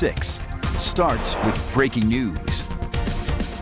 6 starts with breaking news.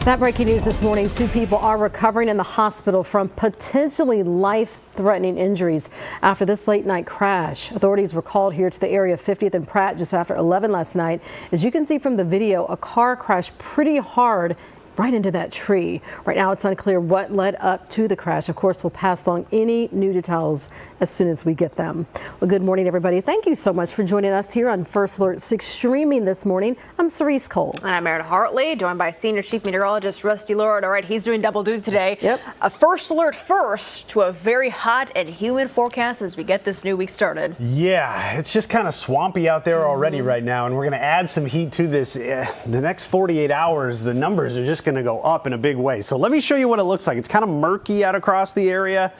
That breaking news this morning, 2 people are recovering in the hospital from potentially life-threatening injuries after this late-night crash. Authorities were called here to the area of 50th and Pratt just after 11 last night. As you can see from the video, a car crashed pretty hard right into that tree. Right now, it's unclear what led up to the crash. Of course, we'll pass along any new details as soon as we get them. Well, good morning, everybody. Thank you so much for joining us here on First Alert 6 streaming this morning. I'm Cerise Cole. And I'm Meredith Hartley, joined by Senior Chief Meteorologist Rusty Lord. All right, he's doing double duty today. Yep. A First Alert first to a very hot and humid forecast as we get this new week started. Yeah, it's just kind of swampy out there already right now, and we're going to add some heat to this. The next 48 hours, the numbers are just going to go up in a big way. So let me show you what it looks like. It's kind of murky out across the area.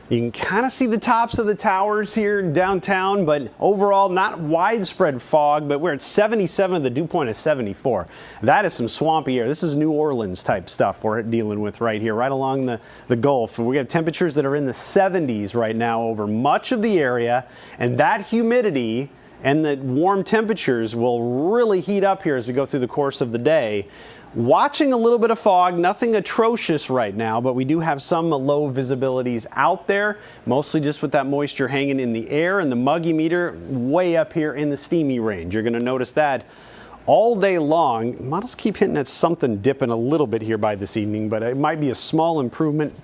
You can kind of see the tops of the towers here downtown, but overall not widespread fog, but we're at 77, the dew point is 74. That is some swampy air. This is New Orleans type stuff we're dealing with right here, right along the Gulf. We got temperatures that are in the 70s right now over much of the area, and that humidity and the warm temperatures will really heat up here as we go through the course of the day. Watching a little bit of fog, nothing atrocious right now, but we do have some low visibilities out there, mostly just with that moisture hanging in the air and the muggy meter way up here in the steamy range. You're going to notice that all day long. Models keep hinting at something dipping a little bit here by this evening, but it might be a small improvement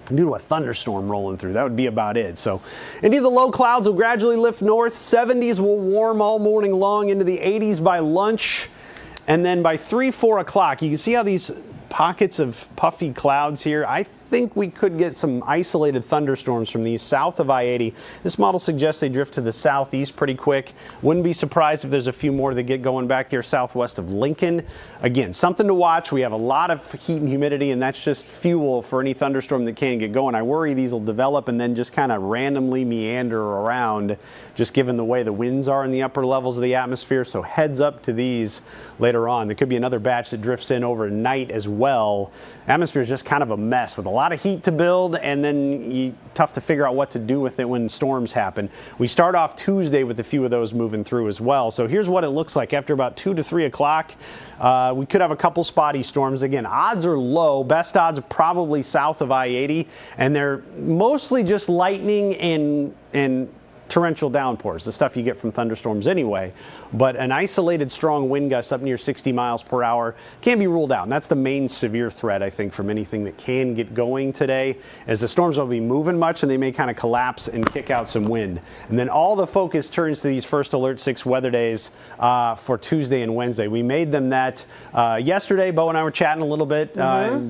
due to a thunderstorm rolling through. That would be about it. So any of the low clouds will gradually lift north. 70s will warm all morning long into the 80s by lunch. And then by 3-4 o'clock, you can see how these pockets of puffy clouds here. I think we could get some isolated thunderstorms from these south of I-80. This model suggests they drift to the southeast pretty quick. Wouldn't be surprised if there's a few more that get going back here southwest of Lincoln. Again, something to watch. We have a lot of heat and humidity, and that's just fuel for any thunderstorm that can get going. I worry these will develop and then just kind of randomly meander around, just given the way the winds are in the upper levels of the atmosphere. So heads up to these later on. There could be another batch that drifts in overnight as well. Atmosphere is just kind of a mess with a lot of heat to build, and then tough to figure out what to do with it when storms happen. We start off Tuesday with a few of those moving through as well. So here's what it looks like after about 2 to 3 o'clock. We could have a couple spotty storms. Again, odds are low. Best odds are probably south of I-80, and they're mostly just lightning and torrential downpours, the stuff you get from thunderstorms anyway. But an isolated strong wind gust up near 60 miles per hour can be ruled out. And that's the main severe threat, I think, from anything that can get going today, as the storms will be moving much and they may kind of collapse and kick out some wind. And then all the focus turns to these First Alert 6 weather days for Tuesday and Wednesday. We made them that yesterday. Bo and I were chatting a little bit.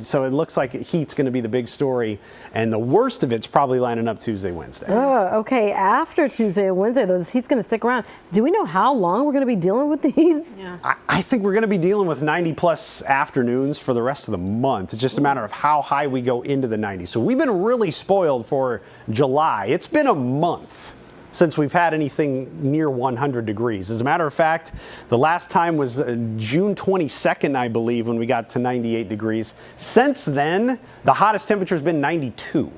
So it looks like heat's going to be the big story. And the worst of it's probably lining up Tuesday, Wednesday. Oh, okay. After Tuesday and Wednesday, though, he's going to stick around. Do we know how long we're going to be dealing with these? Yeah. I think we're going to be dealing with 90-plus afternoons for the rest of the month. It's just a matter of how high we go into the 90s. So we've been really spoiled for July. It's been a month since we've had anything near 100 degrees. As a matter of fact, the last time was June 22nd, I believe, when we got to 98 degrees. Since then, the hottest temperature has been 92.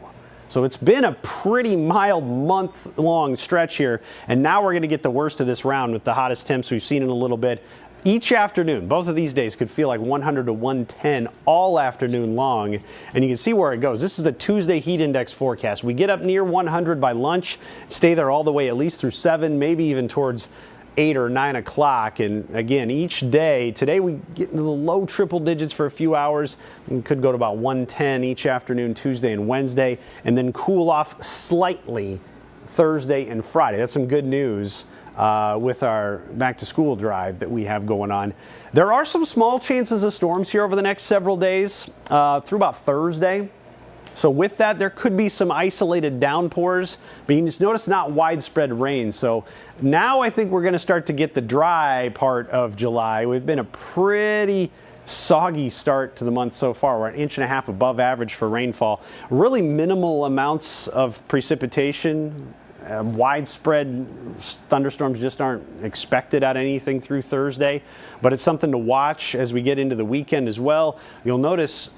So it's been a pretty mild month-long stretch here, and now we're going to get the worst of this round with the hottest temps we've seen in a little bit. Each afternoon, both of these days could feel like 100 to 110 all afternoon long, and you can see where it goes. This is the Tuesday heat index forecast. We get up near 100 by lunch, stay there all the way at least through 7, maybe even towards 8 or 9 o'clock. And again, each day, today we get into the low triple digits for a few hours. We could go to about 110 each afternoon, Tuesday and Wednesday, and then cool off slightly Thursday and Friday. That's some good news with our back to school drive that we have going on. There are some small chances of storms here over the next several days through about Thursday. So with that, there could be some isolated downpours, but you just notice not widespread rain. So now I think we're going to start to get the dry part of July. We've been a pretty soggy start to the month so far. We're 1.5 inches above average for rainfall. Really minimal amounts of precipitation. Widespread thunderstorms just aren't expected at anything through Thursday, but it's something to watch as we get into the weekend as well. You'll notice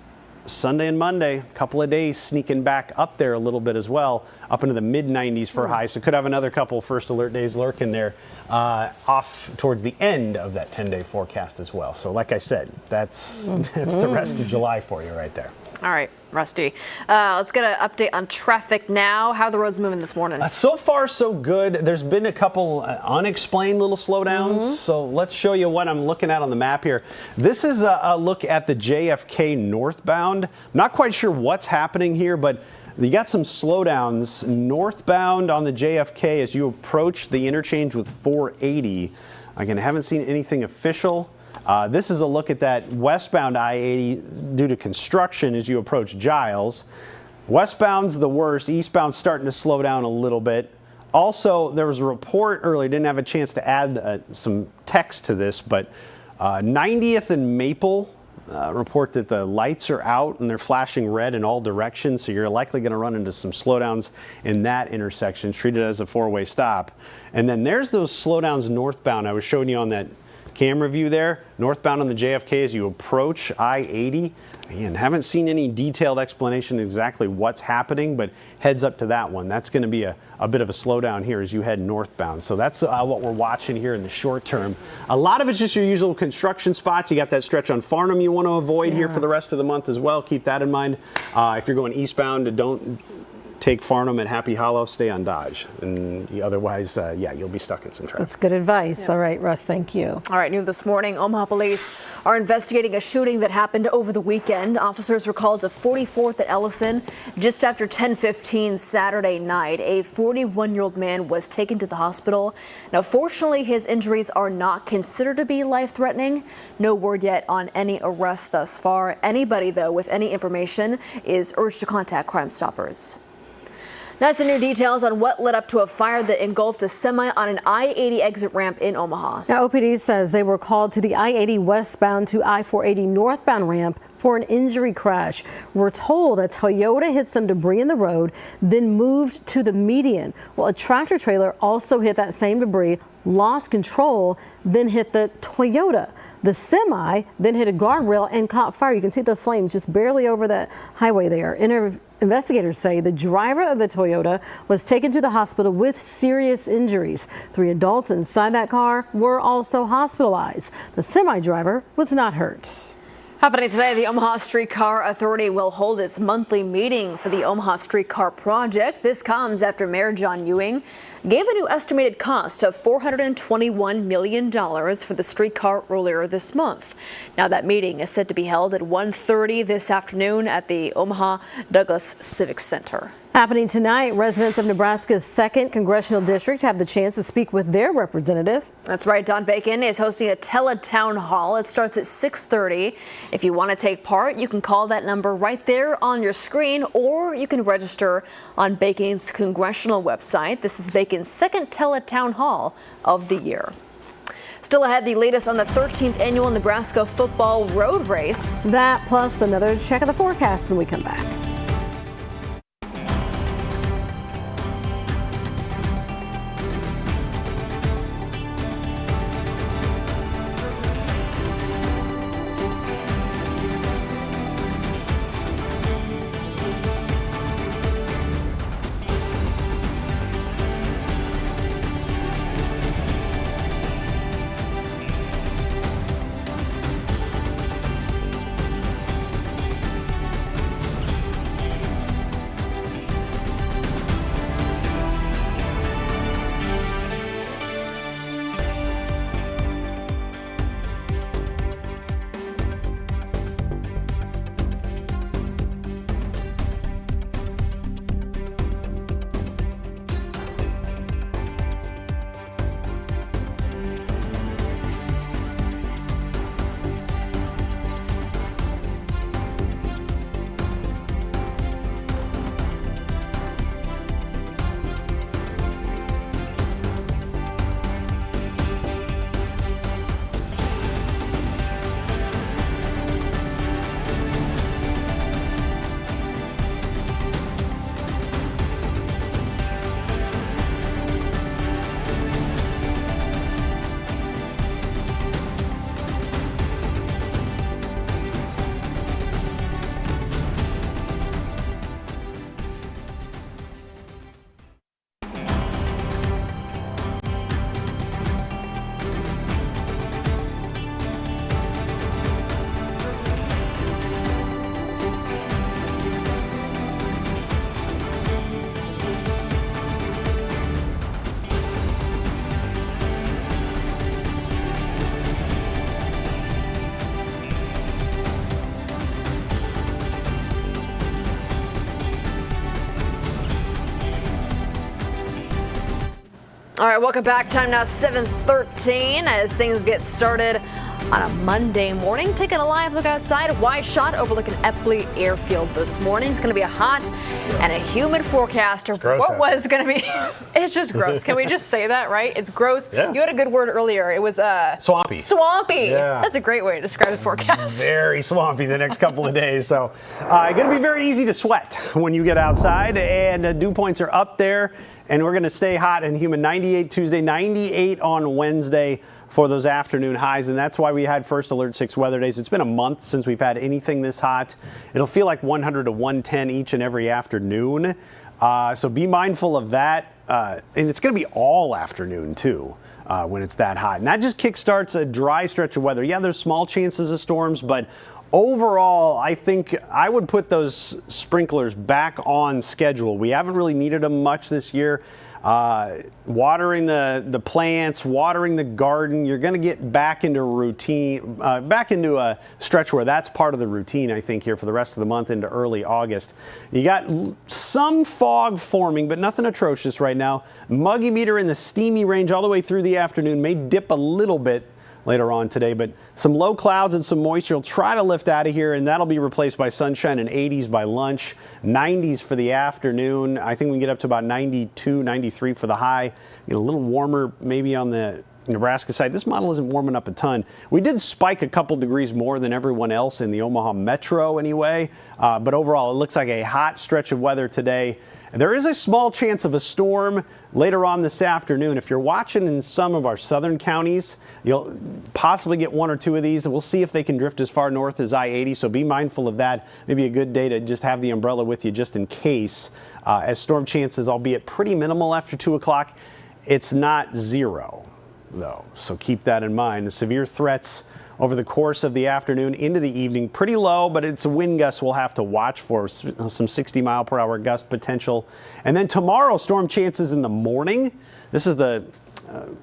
Sunday and Monday, a couple of days sneaking back up there a little bit as well, up into the mid-90s for highs. So could have another couple first alert days lurking there off towards the end of that 10-day forecast as well. So like I said, that's the rest of July for you right there. All right, Rusty. Let's get an update on traffic now. How are the roads moving this morning? So far, so good. There's been a couple unexplained little slowdowns. So let's show you what I'm looking at on the map here. This is a look at the JFK northbound. I'm not quite sure what's happening here, but you got some slowdowns northbound on the JFK as you approach the interchange with 480. Again, I haven't seen anything official. This is a look at that westbound I-80 due to construction as you approach Giles. Westbound's the worst. Eastbound's starting to slow down a little bit. Also, there was a report earlier, didn't have a chance to add some text to this, but 90th and Maple report that the lights are out and they're flashing red in all directions, so you're likely going to run into some slowdowns in that intersection, treated as a four-way stop. And then there's those slowdowns northbound I was showing you on that camera view there, northbound on the JFK as you approach I-80. Again, haven't seen any detailed explanation exactly what's happening, but heads up to that one. That's going to be a bit of a slowdown here as you head northbound. So that's what we're watching here in the short term. A lot of it's just your usual construction spots. You got that stretch on Farnham you want to avoid here for the rest of the month as well. Keep that in mind. If you're going eastbound, don't take Farnham at Happy Hollow, stay on Dodge. And otherwise, you'll be stuck in some traffic. That's good advice. All right, Russ, thank you. All right, new this morning, Omaha police are investigating a shooting that happened over the weekend. Officers were called to 44th at Ellison just after 10:15 Saturday night. A 41-year-old man was taken to the hospital. Now, fortunately, his injuries are not considered to be life-threatening. No word yet on any arrests thus far. Anybody, though, with any information is urged to contact Crime Stoppers. That's the new details on what led up to a fire that engulfed a semi on an I-80 exit ramp in Omaha. Now, OPD says they were called to the I-80 westbound to I-480 northbound ramp for an injury crash. We're told a Toyota hit some debris in the road, then moved to the median. Well, a tractor trailer also hit that same debris, lost control, then hit the Toyota. The semi then hit a guardrail and caught fire. You can see the flames just barely over that highway there. Investigators say the driver of the Toyota was taken to the hospital with serious injuries. 3 adults inside that car were also hospitalized. The semi driver was not hurt. Happening today, the Omaha Streetcar Authority will hold its monthly meeting for the Omaha Streetcar Project. This comes after Mayor John Ewing gave a new estimated cost of $421 million for the streetcar earlier this month. Now, that meeting is set to be held at 1:30 this afternoon at the Omaha Douglas Civic Center. Happening tonight, residents of Nebraska's 2nd Congressional District have the chance to speak with their representative. That's right. Don Bacon is hosting a tele-town hall. It starts at 6:30. If you want to take part, you can call that number right there on your screen, or you can register on Bacon's congressional website. This is Bacon's 2nd tele-town hall of the year. Still ahead, the latest on the 13th annual Nebraska football road race. That plus another check of the forecast when we come back. All right, welcome back. Time now 7:13 as things get started on a Monday morning. Taking a live look outside, a wide shot overlooking Epley Airfield this morning. It's going to be a hot and a humid forecast of what was going to be. It's just gross. Can we just say that, right? It's gross. Yeah. You had a good word earlier. It was swampy. Swampy. Yeah. That's a great way to describe the forecast. Very swampy the next couple of days. So going to be very easy to sweat when you get outside, and dew points are up there. And we're going to stay hot and humid. 98 Tuesday, 98 on Wednesday for those afternoon highs. And that's why we had first alert 6 weather days. It's been a month since we've had anything this hot. It'll feel like 100 to 110 each and every afternoon. So be mindful of that. And it's going to be all afternoon, too, when it's that hot. And that just kickstarts a dry stretch of weather. Yeah, there's small chances of storms, but overall, I think I would put those sprinklers back on schedule. We haven't really needed them much this year. Watering the plants, watering the garden, you're going to get back into routine, back into a stretch where that's part of the routine, I think, here for the rest of the month into early August. You got some fog forming, but nothing atrocious right now. Muggy meter in the steamy range all the way through the afternoon, may dip a little bit later on today, but some low clouds and some moisture will try to lift out of here, and that'll be replaced by sunshine and 80s by lunch, 90s for the afternoon. I think we can get up to about 92, 93 for the high. Get a little warmer maybe on the Nebraska side. This model isn't warming up a ton. We did spike a couple degrees more than everyone else in the Omaha metro anyway, but overall it looks like a hot stretch of weather today. There is a small chance of a storm later on this afternoon. If you're watching in some of our southern counties, you'll possibly get 1 or 2 of these. We'll see if they can drift as far north as I-80, so be mindful of that. Maybe a good day to just have the umbrella with you just in case. As storm chances, albeit pretty minimal after 2 o'clock, it's not zero, though. So keep that in mind. The severe threats over the course of the afternoon into the evening, pretty low, but it's a wind gust we'll have to watch for, some 60-mile-per-hour gust potential. And then tomorrow, storm chances in the morning. This is the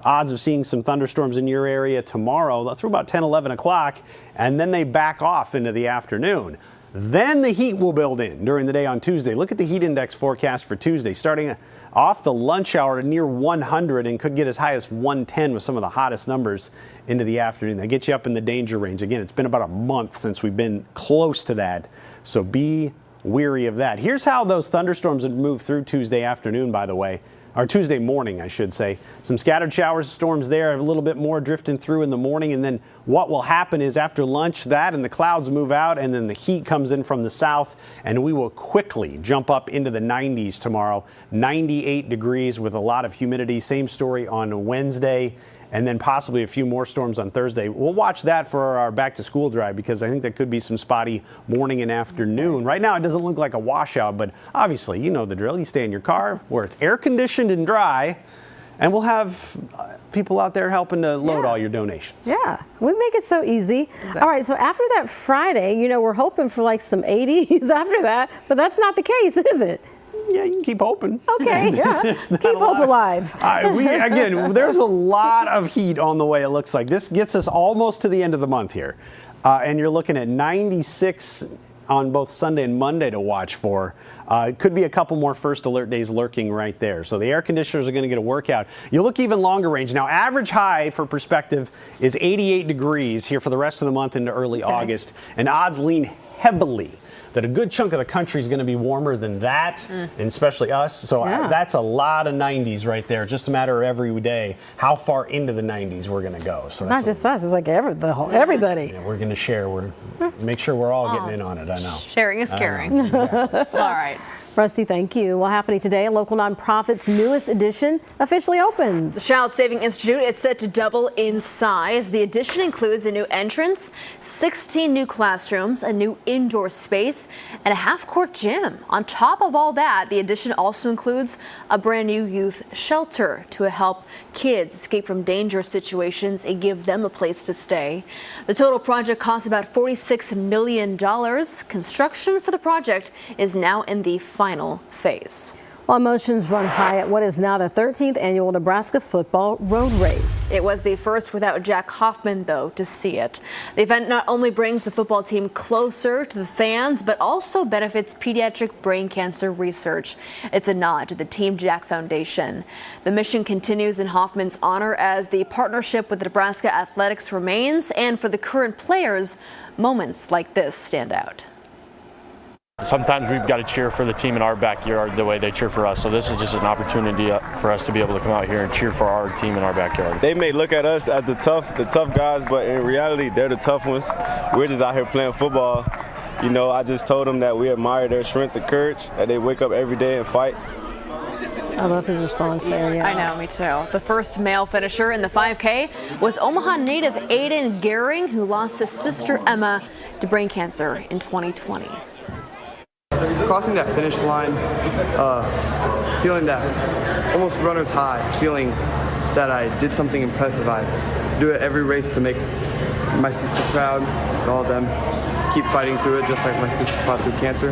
odds of seeing some thunderstorms in your area tomorrow through about 10, 11 o'clock, and then they back off into the afternoon. Then the heat will build in during the day on Tuesday. Look at the heat index forecast for Tuesday, starting off the lunch hour near 100 and could get as high as 110 with some of the hottest numbers into the afternoon. They get you up in the danger range. Again, it's been about a month since we've been close to that, so be weary of that. Here's how those thunderstorms would move through Tuesday afternoon, by the way. Or Tuesday morning, I should say. Some scattered showers, storms there, a little bit more drifting through in the morning. And then what will happen is after lunch, that and the clouds move out, and then the heat comes in from the south, and we will quickly jump up into the 90s tomorrow. 98 degrees with a lot of humidity. Same story on Wednesday, and then possibly a few more storms on Thursday. We'll watch that for our back-to-school drive because I think there could be some spotty morning and afternoon. Right now, it doesn't look like a washout, but obviously, you know the drill. You stay in your car where it's air-conditioned and dry, and we'll have people out there helping to load all your donations. Yeah, we make it so easy. Exactly. All right, so after that Friday, you know, we're hoping for like some 80s after that, but that's not the case, is it? Yeah, you can keep hoping. Okay, yeah. Keep hope alive. Again, there's a lot of heat on the way, it looks like. This gets us almost to the end of the month here. And you're looking at 96 on both Sunday and Monday to watch for. It could be a couple more first alert days lurking right there. So the air conditioners are going to get a workout. You look even longer range. Now, average high for perspective is 88 degrees here for the rest of the month into early August. And odds lean heavily that a good chunk of the country is going to be warmer than that, and especially us. So that's a lot of 90s right there. Just a matter of every day how far into the 90s we're going to go. So not just us, it's like everybody. Yeah, we're going to share. Make sure we're all getting in on it. I know. Sharing is caring. Exactly. All right. Rusty, thank you. Well, happening today, a local nonprofit's newest edition officially opens. The Child Saving Institute is set to double in size. The addition includes a new entrance, 16 new classrooms, a new indoor space, and a half-court gym. On top of all that, the addition also includes a brand new youth shelter to help kids escape from dangerous situations and give them a place to stay. The total project costs about $46 million. Construction for the project is now in the final phase. Well, emotions run high at what is now the 13th annual Nebraska football road race. It was the first without Jack Hoffman, though, to see it. The event not only brings the football team closer to the fans, but also benefits pediatric brain cancer research. It's a nod to the Team Jack Foundation. The mission continues in Hoffman's honor as the partnership with Nebraska Athletics remains, and for the current players, moments like this stand out. Sometimes we've got to cheer for the team in our backyard the way they cheer for us. So this is just an opportunity for us to be able to come out here and cheer for our team in our backyard. They may look at us as the tough guys, but in reality, they're the tough ones. We're just out here playing football. You know, I just told them that we admire their strength and courage, that they wake up every day and fight. I love his response there. Yeah. I know, me too. The first male finisher in the 5K was Omaha native Aiden Gehring, who lost his sister Emma to brain cancer in 2020. Crossing that finish line, feeling that almost runner's high, feeling that I did something impressive. I do it every race to make my sister proud, all of them. Keep fighting through it just like my sister fought through cancer.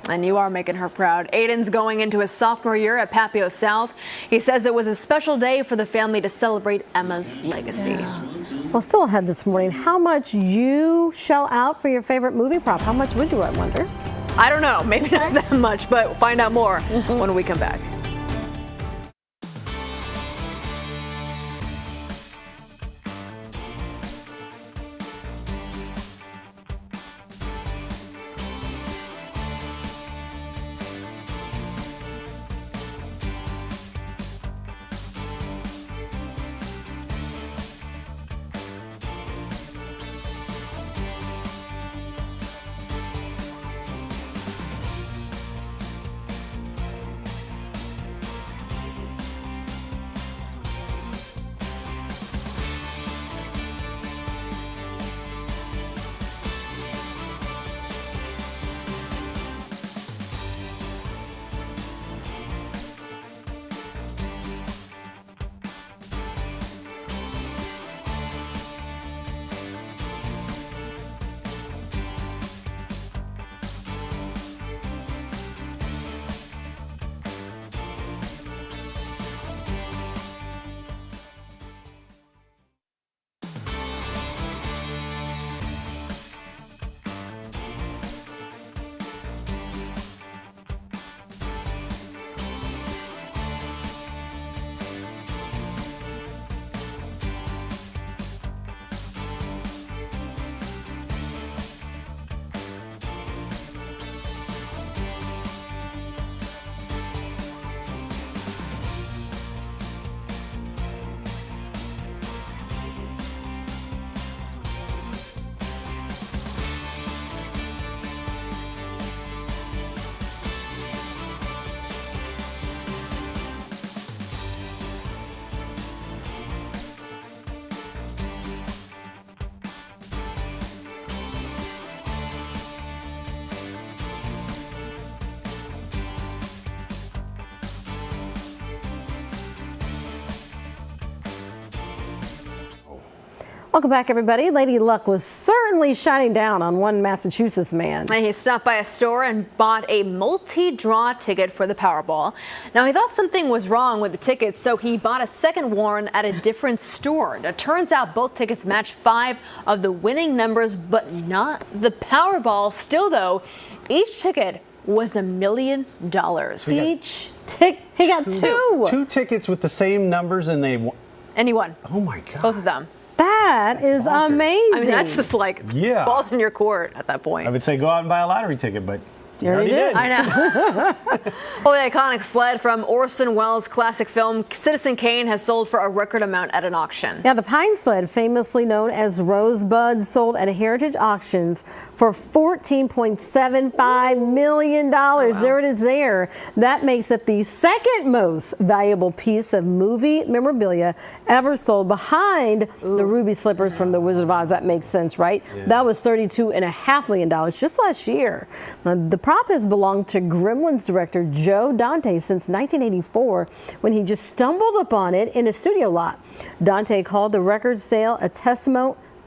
And you are making her proud. Aiden's going into his sophomore year at Papio South. He says it was a special day for the family to celebrate Emma's legacy. Yeah. Well, still ahead this morning, how much you shell out for your favorite movie prop? How much would you, I wonder? I don't know, maybe not that much, but we'll find out more when we come back. Welcome back, everybody. Lady Luck was certainly shining down on one Massachusetts man. He stopped by a store and bought a multi-draw ticket for the Powerball. Now, he thought something was wrong with the tickets, so he bought a second one at a different store. It turns out both tickets matched 5 of the winning numbers, but not the Powerball. Still, though, each ticket was $1 million. Each ticket, he got two. Two tickets with the same numbers, and they won. And he won. Oh my God. Both of them. That is amazing. I mean, that's just like balls in your court at that point. I would say go out and buy a lottery ticket, but you already did. I know. Well, the iconic sled from Orson Welles' classic film Citizen Kane has sold for a record amount at an auction. Yeah, the Pine Sled, famously known as Rosebud, sold at Heritage Auctions for $14.75 million. Wow. There it is there. That makes it the second most valuable piece of movie memorabilia ever sold, behind the ruby slippers from The Wizard of Oz. That makes sense, right? Yeah. That was $32.5 million just last year. The prop has belonged to Gremlins director Joe Dante since 1984, when he just stumbled upon it in a studio lot. Dante called the record sale a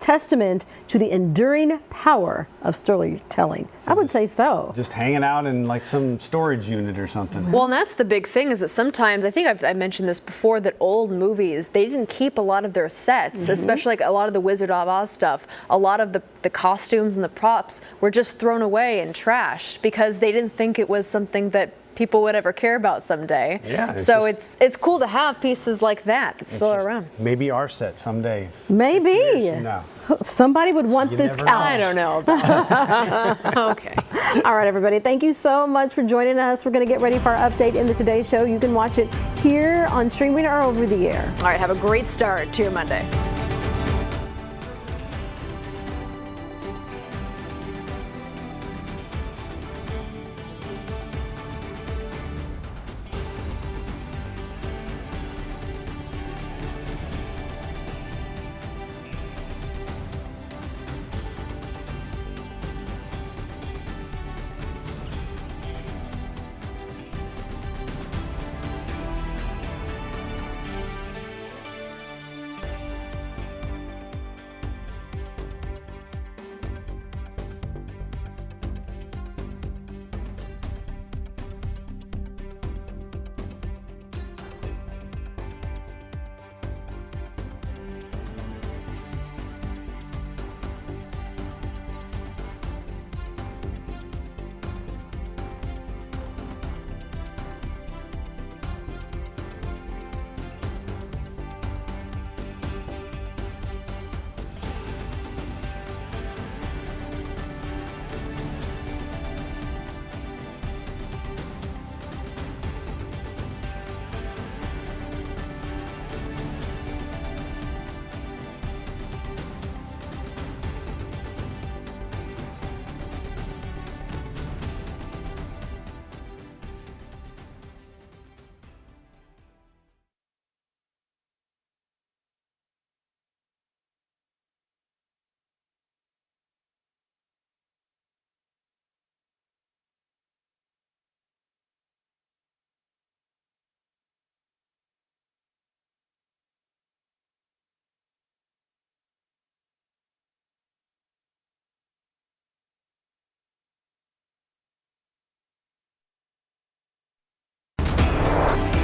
testament to the enduring power of storytelling. I would say so. Just hanging out in like some storage unit or something. Well, and that's the big thing, is that sometimes, I think I mentioned this before, that old movies, they didn't keep a lot of their sets, especially like a lot of the Wizard of Oz stuff. A lot of the costumes and the props were just thrown away and trashed because they didn't think it was something that people would ever care about someday. Yeah. So it's cool to have pieces like that that's still around. Maybe our set someday. Maybe. Years from now. Somebody would want You this never couch. know. I don't know about that. Okay. All right, everybody. Thank you so much for joining us. We're going to get ready for our update in the Today Show. You can watch it here on streaming or over the air. All right, have a great start to your Monday.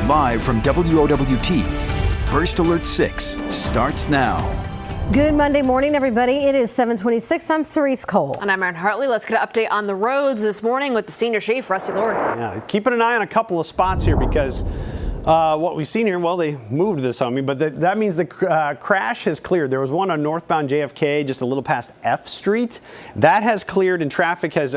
Live from WOWT, First Alert 6 starts now. Good Monday morning, everybody. It is 7:26. I'm Cerise Cole. And I'm Erin Hartley. Let's get an update on the roads this morning with the senior chief, Rusty Lord. Yeah, keeping an eye on a couple of spots here because what we've seen here, well, they moved this on me, but that means the crash has cleared. There was one on northbound JFK, just a little past F Street. That has cleared and traffic has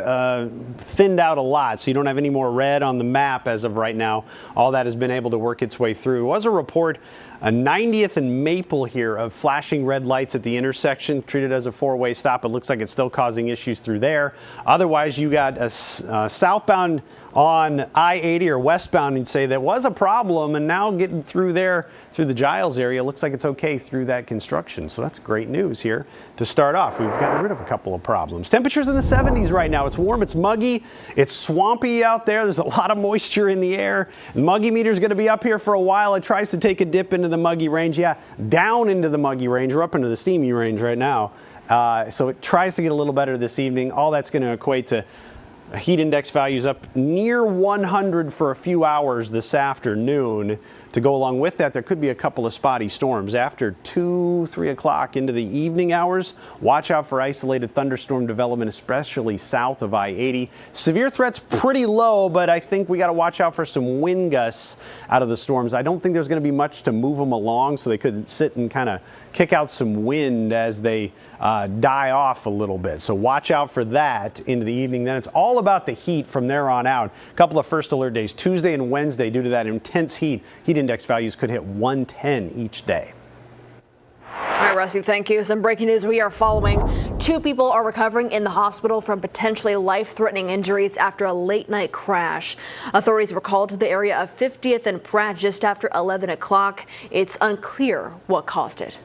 thinned out a lot, so you don't have any more red on the map as of right now. All that has been able to work its way through. It was a report, a 90th and Maple here, of flashing red lights at the intersection, treated as a four-way stop. It looks like it's still causing issues through there. Otherwise, you got a southbound on I-80 or westbound, you'd say that was a problem, and now getting through there, through the Giles area, looks like it's okay through that construction. So that's great news here to start off. We've gotten rid of a couple of problems. Temperatures in the 70s right now. It's warm, it's muggy, it's swampy out there. There's a lot of moisture in the air. The muggy meter is going to be up here for a while. It tries to take a dip into the muggy range. Yeah, down into the muggy range. We're up into the steamy range right now. So it tries to get a little better this evening. All that's going to equate to heat index values up near 100 for a few hours this afternoon. To go along with that, there could be a couple of spotty storms after 2, 3 o'clock into the evening hours. Watch out for isolated thunderstorm development, especially south of I-80. Severe threats pretty low, but I think we got to watch out for some wind gusts out of the storms. I don't think there's going to be much to move them along, so they could sit and kind of kick out some wind as they die off a little bit. So watch out for that into the evening. Then it's all about the heat from there on out. A couple of first alert days, Tuesday and Wednesday, due to that intense heat. Heat index values could hit 110 each day. All right, Rusty, thank you. Some breaking news we are following. 2 people are recovering in the hospital from potentially life-threatening injuries after a late-night crash. Authorities were called to the area of 50th and Pratt just after 11 o'clock. It's unclear what caused it.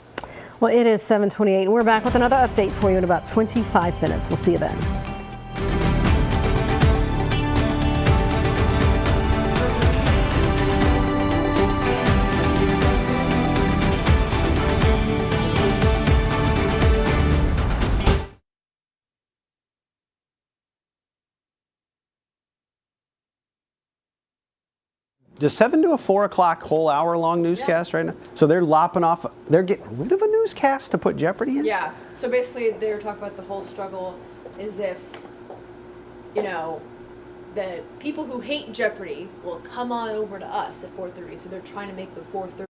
Well, it is 7:28. We're back with another update for you in about 25 minutes. We'll see you then. Does 7 do a 4 o'clock whole hour long newscast right now? So they're lopping off. They're getting rid of a newscast to put Jeopardy in. Yeah. So basically, they were talking about the whole struggle is if, you know, the people who hate Jeopardy will come on over to us at 4:30. So they're trying to make the 4:30.